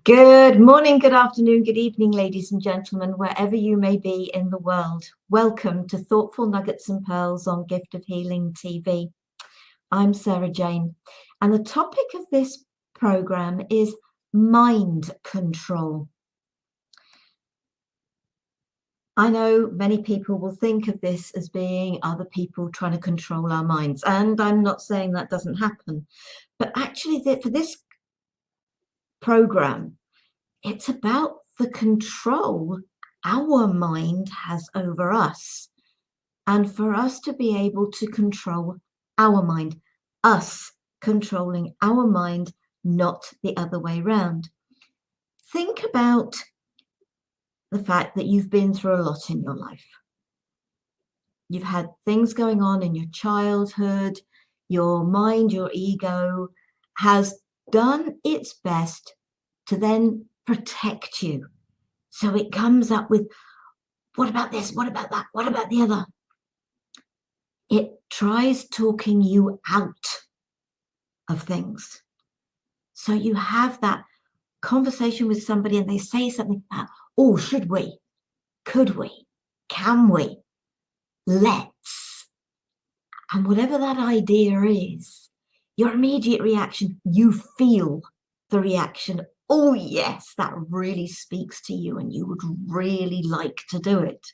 Good morning, good afternoon, good evening, ladies and gentlemen, wherever you may be in the world. Welcome to Thoughtful Nuggets and Pearls on Gift of Healing TV. I'm Sara Jane, and the topic of this program is mind control. I know many people will think of this as being other people trying to control our minds, and I'm not saying that doesn't happen, but actually for this program, it's about the control our mind has over us, and for us to be able to control our mind, us controlling our mind, not the other way around. Think about the fact that you've been through a lot in your life. You've had things going on in your childhood. Your mind, your ego has done its best to then protect you. So it comes up with, what about this? What about that? What about the other? It tries talking you out of things. So you have that conversation with somebody and they say something about, oh, should we? Could we? Can we? Let's. And whatever that idea is, your immediate reaction, you feel the reaction. Oh, yes, that really speaks to you and you would really like to do it.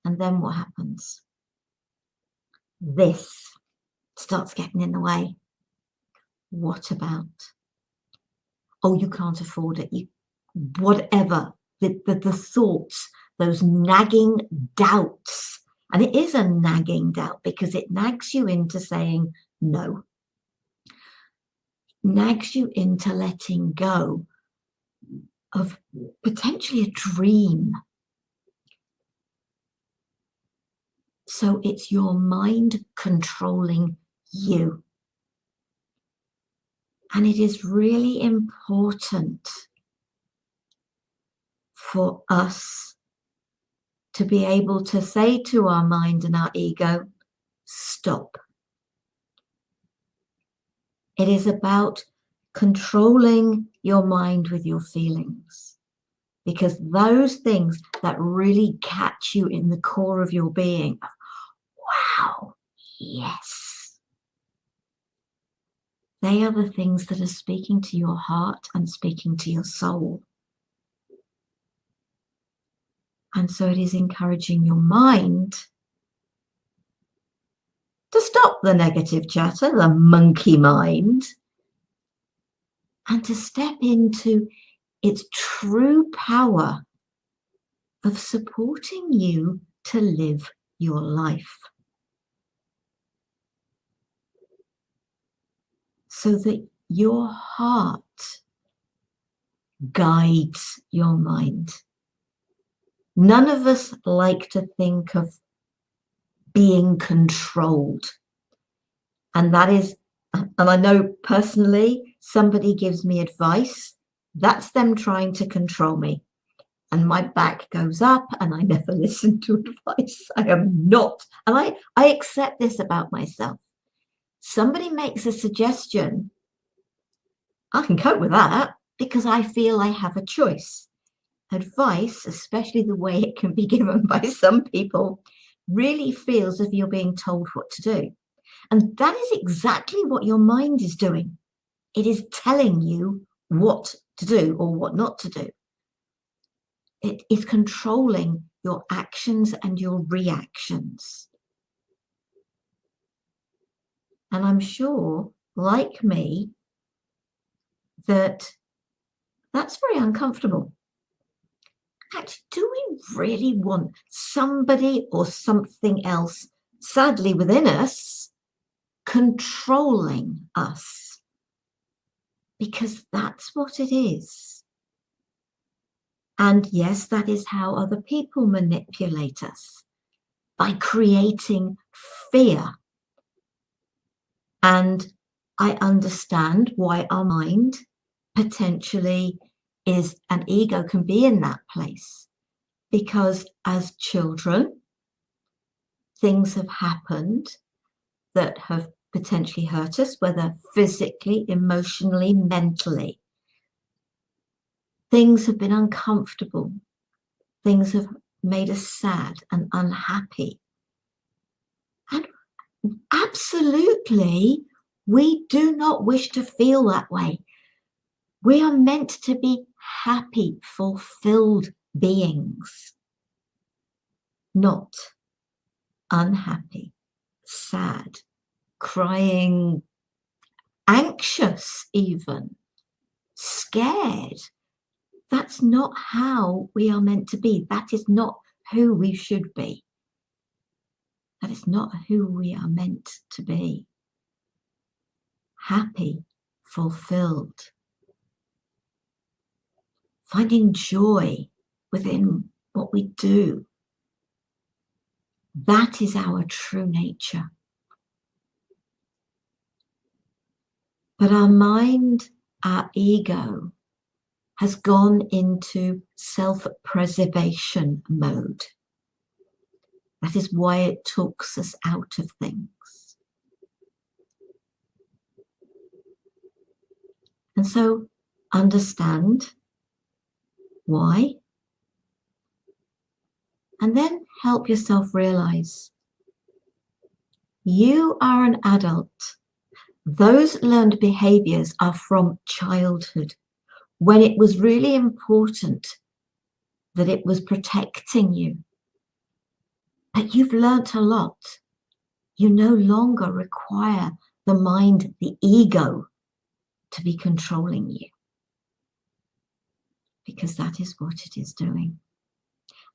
And then what happens? This starts getting in the way. What about? Oh, you can't afford it. Whatever. The thoughts, those nagging doubts. And it is a nagging doubt because it nags you into saying no. Nags you into letting go of potentially a dream. So it's your mind controlling you. And it is really important for us to be able to say to our mind and our ego, stop. It is about controlling your mind with your feelings, because those things that really catch you in the core of your being, wow, yes, they are the things that are speaking to your heart and speaking to your soul. And so it is encouraging your mind to stop the negative chatter, the monkey mind, and to step into its true power of supporting you to live your life. So that your heart guides your mind. None of us like to think of being controlled. And that is, and I know personally, somebody gives me advice, that's them trying to control me. And my back goes up and I never listen to advice. I am not. And I accept this about myself. Somebody makes a suggestion, I can cope with that because I feel I have a choice. Advice, especially the way it can be given by some people, really feels as if you're being told what to do. And that is exactly what your mind is doing. It is telling you what to do or what not to do. It is controlling your actions and your reactions. And I'm sure, like me, that's very uncomfortable. Actually, do we really want somebody or something else, sadly within us, controlling us? Because that's what it is. And yes, that is how other people manipulate us, by creating fear. And I understand why our mind potentially is, an ego can be in that place, because as children, things have happened that have potentially hurt us, whether physically, emotionally, mentally. things have been uncomfortable. Things have made us sad and unhappy. And absolutely, we do not wish to feel that way. We are meant to be happy, fulfilled beings, not unhappy, sad, crying, anxious even, scared. That's not how we are meant to be. That is not who we should be. That is not who we are meant to be. Happy, fulfilled, finding joy within what we do. That is our true nature. But our mind, our ego, has gone into self-preservation mode. That is why it talks us out of things. And so understand why, and then help yourself realize you are an adult. Those learned behaviors are from childhood, when it was really important that it was protecting you. But you've learnt a lot. You no longer require the mind, the ego, to be controlling you, because that is what it is doing.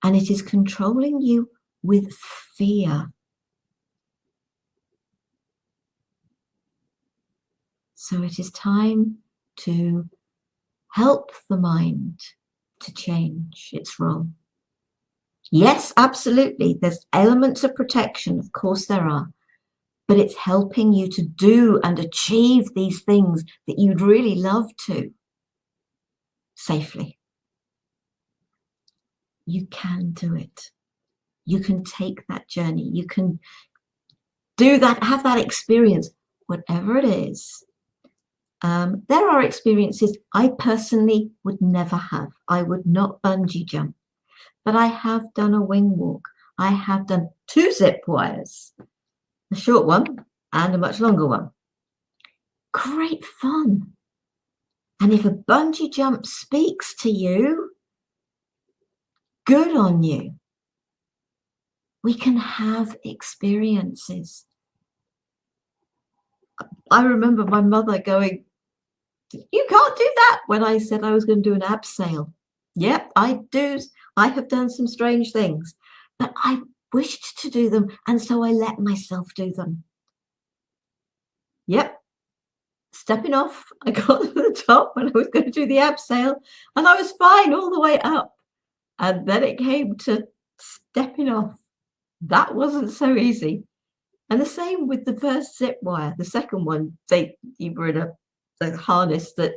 And it is controlling you with fear. So it is time to help the mind to change its role. Yes, absolutely. There's elements of protection, of course there are, but it's helping you to do and achieve these things that you'd really love to safely. You can do it. You can take that journey. You can do that, have that experience, whatever it is. There are experiences I personally would never have. I would not bungee jump, but I have done a wing walk. I have done 2 zip wires, a short one and a much longer one. Great fun. And if a bungee jump speaks to you, good on you. We can have experiences. I remember my mother going, "You can't do that," when I said I was going to do an abseil. Yep, I do. I have done some strange things, but I wished to do them, and so I let myself do them. Yep, stepping off, I got to the top when I was going to do the abseil, and I was fine all the way up. And then it came to stepping off. That wasn't so easy. And the same with the first zip wire. The second one, you were in a harness that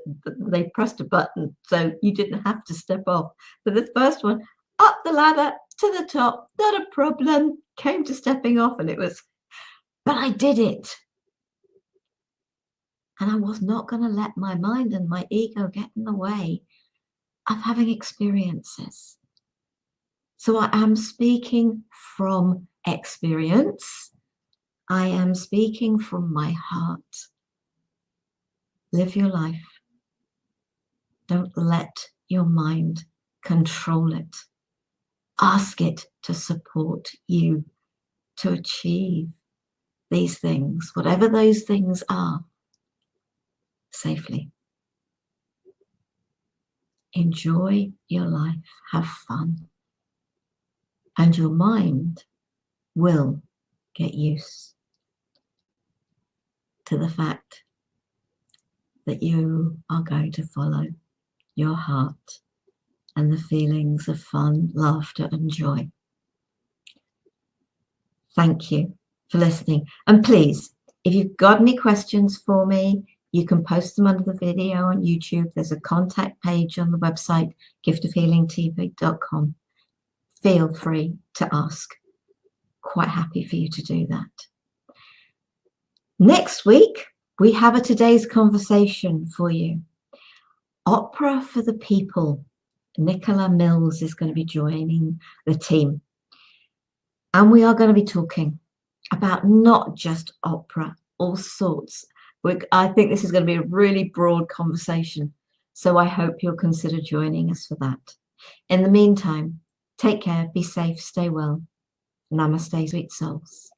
they pressed a button, so you didn't have to step off. But the first one, up the ladder to the top, not a problem. Came to stepping off, and but I did it. And I was not going to let my mind and my ego get in the way of having experiences. So I am speaking from experience. I am speaking from my heart. Live your life. Don't let your mind control it. Ask it to support you to achieve these things, whatever those things are, safely. Enjoy your life. Have fun. And your mind will get used to the fact that you are going to follow your heart and the feelings of fun, laughter, and joy. Thank you for listening. And please, if you've got any questions for me, you can post them under the video on YouTube. There's a contact page on the website, giftofhealingtv.com. Feel free to ask. Quite happy for you to do that. Next week, we have a today's conversation for you. Opera for the people. Nicola Mills is going to be joining the team. And we are going to be talking about not just opera, all sorts. I think this is going to be a really broad conversation. So I hope you'll consider joining us for that. In the meantime, take care, be safe, stay well. Namaste, sweet souls.